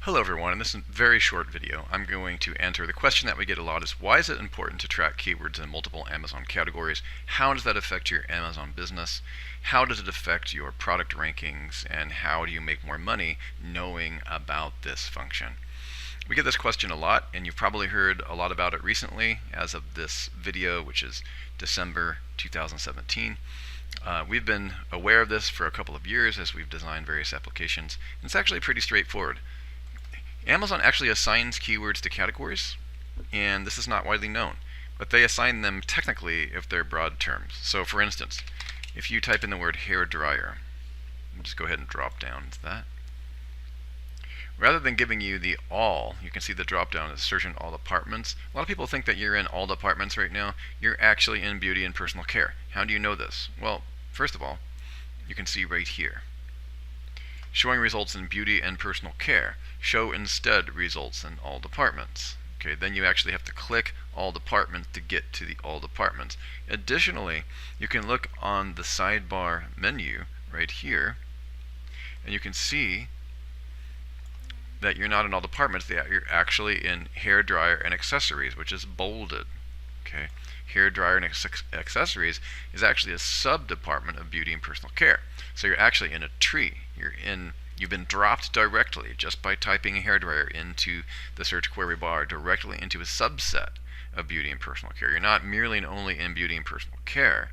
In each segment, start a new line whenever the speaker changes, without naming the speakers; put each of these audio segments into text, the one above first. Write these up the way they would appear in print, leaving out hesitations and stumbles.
Hello everyone, in this very short video I'm going to answer the question that we get a lot is why is it important to track keywords in multiple Amazon categories? How does that affect your Amazon business? How does it affect your product rankings? And how do you make more money knowing about this function? We get this question a lot, and you've probably heard a lot about it recently as of this video, which is December 2017. We've been aware of this for a couple of years as we've designed various applications. And it's actually pretty straightforward. Amazon actually assigns keywords to categories, and this is not widely known, but they assign them technically if they're broad terms. So for instance, if you type in the word hair dryer, we'll just go ahead and drop down to that. Rather than giving you the all, you can see the drop down is search in all departments. A lot of people think that you're in all departments right now. You're actually in beauty and personal care. How do you know this? Well, first of all, you can see right here. Showing results in beauty and personal care. Show instead results in all departments. Okay, then you actually have to click all departments to get to the all departments. Additionally, you can look on the sidebar menu right here, and you can see that you're not in all departments, that you're actually in hair dryer and accessories, which is bolded. Okay, hair dryer and accessories is actually a sub-department of beauty and personal care. So you're actually in a tree. You've been dropped directly just by typing a hairdryer into the search query bar directly into a subset of beauty and personal care. You're not merely and only in beauty and personal care,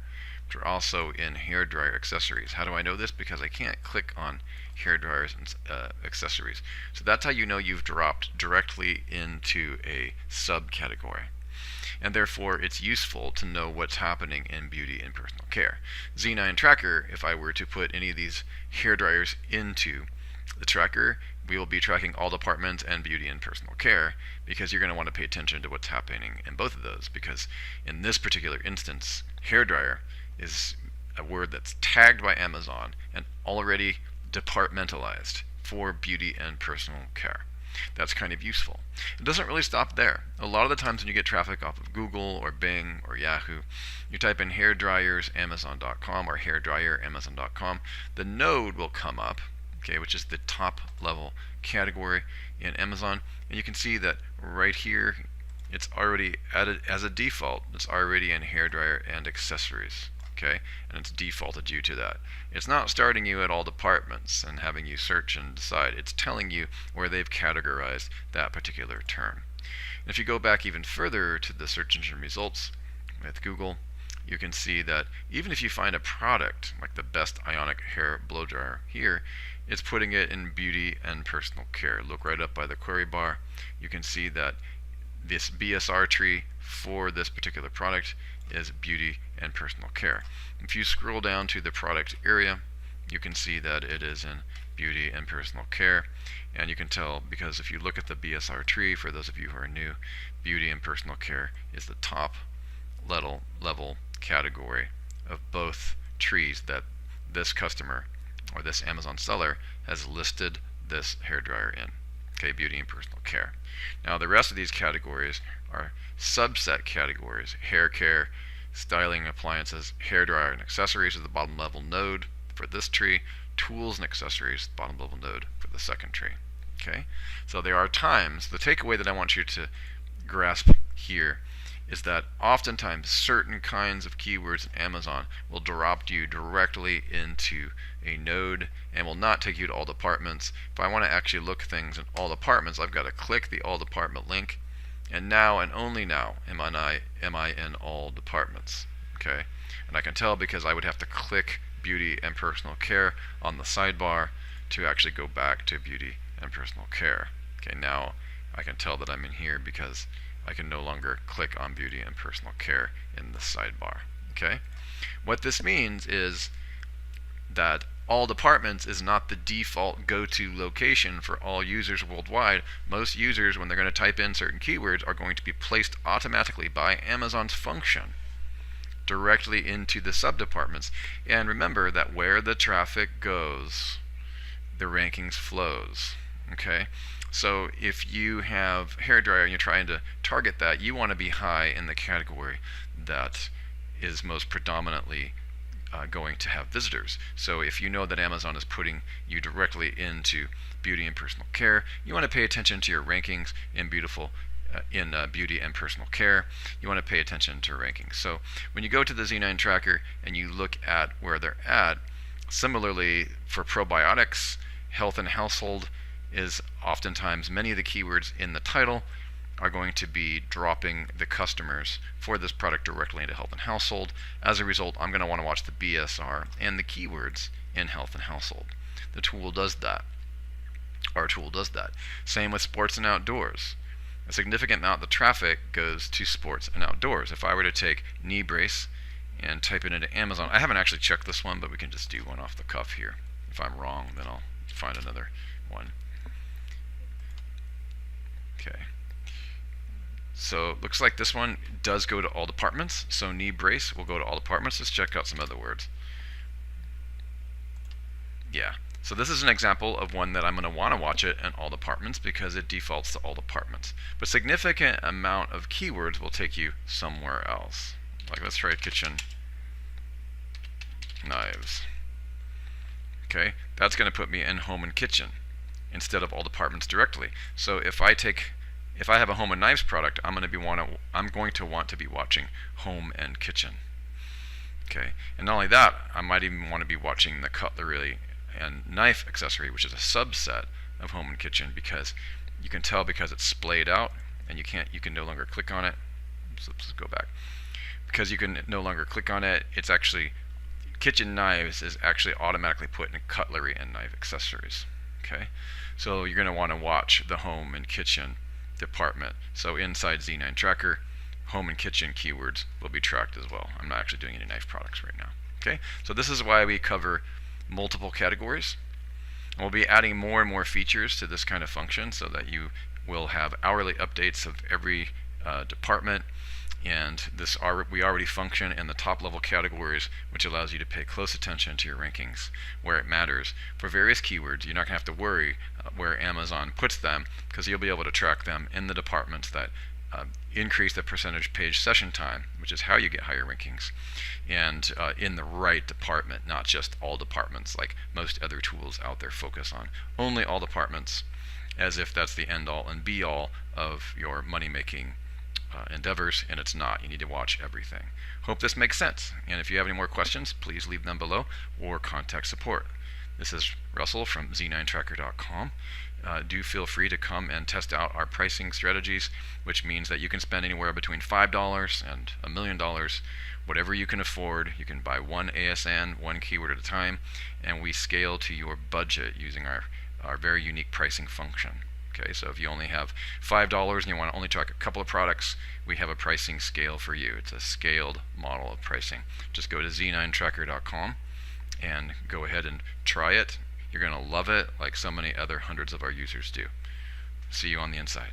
but you're also in hairdryer accessories. How do I know this? Because I can't click on hairdryers and accessories. So that's how you know you've dropped directly into a subcategory. And therefore it's useful to know what's happening in beauty and personal care. Z9 Tracker, if I were to put any of these hair dryers into the tracker, we will be tracking all departments and beauty and personal care, because you're going to want to pay attention to what's happening in both of those, because in this particular instance, hair dryer is a word that's tagged by Amazon and already departmentalized for beauty and personal care. That's kind of useful. It doesn't really stop there. A lot of the times when you get traffic off of Google or Bing or Yahoo, you type in hairdryers Amazon.com or hairdryer Amazon.com, the node will come up, okay, which is the top level category in Amazon, and you can see that right here it's already added as a default. It's already in hairdryer and accessories. Okay, and it's defaulted you to that. It's not starting you at all departments and having you search and decide. It's telling you where they've categorized that particular term. And if you go back even further to the search engine results with Google, you can see that even if you find a product like the Best Ionic Hair Blow Dryer here, it's putting it in beauty and personal care. Look right up by the query bar. You can see that this BSR tree for this particular product is beauty and personal care. If you scroll down to the product area, you can see that it is in beauty and personal care, and you can tell because if you look at the BSR tree, for those of you who are new, beauty and personal care is the top level category of both trees that this customer or this Amazon seller has listed this hairdryer in. Okay, beauty and personal care. Now the rest of these categories are subset categories. Hair care, styling appliances, hairdryer and accessories is the bottom level node for this tree. Tools and accessories, bottom level node for the second tree. Okay, so there are times, the takeaway that I want you to grasp here is that oftentimes certain kinds of keywords in Amazon will drop you directly into a node and will not take you to all departments. If I want to actually look things in all departments, I've got to click the all department link, and now and only now am I in all departments. Okay, and I can tell because I would have to click beauty and personal care on the sidebar to actually go back to beauty and personal care. Okay, now I can tell that I'm in here because I can no longer click on beauty and personal care in the sidebar. Okay, what this means is that all departments is not the default go-to location for all users worldwide. Most users, when they're going to type in certain keywords, are going to be placed automatically by Amazon's function directly into the subdepartments. And remember that where the traffic goes, the rankings flows. Okay, so if you have hairdryer and you're trying to target that, you want to be high in the category that is most predominantly going to have visitors. So if you know that Amazon is putting you directly into beauty and personal care, you want to pay attention to your rankings in beauty and personal care. You want to pay attention to rankings. So when you go to the Z9 tracker and you look at where they're at, similarly for probiotics, health and household is oftentimes many of the keywords in the title are going to be dropping the customers for this product directly into health and household. As a result, I'm going to want to watch the BSR and the keywords in health and household. The tool does that. Our tool does that. Same with sports and outdoors. A significant amount of the traffic goes to sports and outdoors. If I were to take knee brace and type it into Amazon, I haven't actually checked this one, but we can just do one off the cuff here. If I'm wrong, then I'll find another one. Okay. So it looks like this one does go to all departments. So knee brace will go to all departments. Let's check out some other words. Yeah. So this is an example of one that I'm going to want to watch it in all departments because it defaults to all departments. But significant amount of keywords will take you somewhere else. Like let's try kitchen knives. Okay, that's going to put me in home and kitchen instead of all departments directly. So if I have a home and knives product, I'm going to want to be watching home and kitchen. Okay, and not only that, I might even want to be watching the cutlery and knife accessory, which is a subset of home and kitchen, because you can tell because it's splayed out and you can no longer click on it. So let's go back. Because you can no longer click on it, it's actually kitchen knives is actually automatically put in cutlery and knife accessories. Okay, so you're going to want to watch the home and kitchen department. So inside Z9 tracker, home and kitchen keywords will be tracked as well. I'm not actually doing any knife products right now. Okay, so this is why we cover multiple categories. And we'll be adding more and more features to this kind of function so that you will have hourly updates of every department. And we already function in the top level categories, which allows you to pay close attention to your rankings where it matters. For various keywords, you're not going to have to worry where Amazon puts them, because you'll be able to track them in the departments that increase the percentage page session time, which is how you get higher rankings, and in the right department, not just all departments like most other tools out there focus on. Only all departments, as if that's the end all and be all of your money making endeavors, and it's not. You need to watch everything. Hope this makes sense, and if you have any more questions, please leave them below or contact support. This is Russell from Z9tracker.com. Do feel free to come and test out our pricing strategies, which means that you can spend anywhere between $5 and $1 million, whatever you can afford. You can buy one ASN, one keyword at a time, and we scale to your budget using our very unique pricing function. Okay, so if you only have $5 and you want to only track a couple of products, we have a pricing scale for you. It's a scaled model of pricing. Just go to Z9tracker.com and go ahead and try it. You're going to love it like so many other hundreds of our users do. See you on the inside.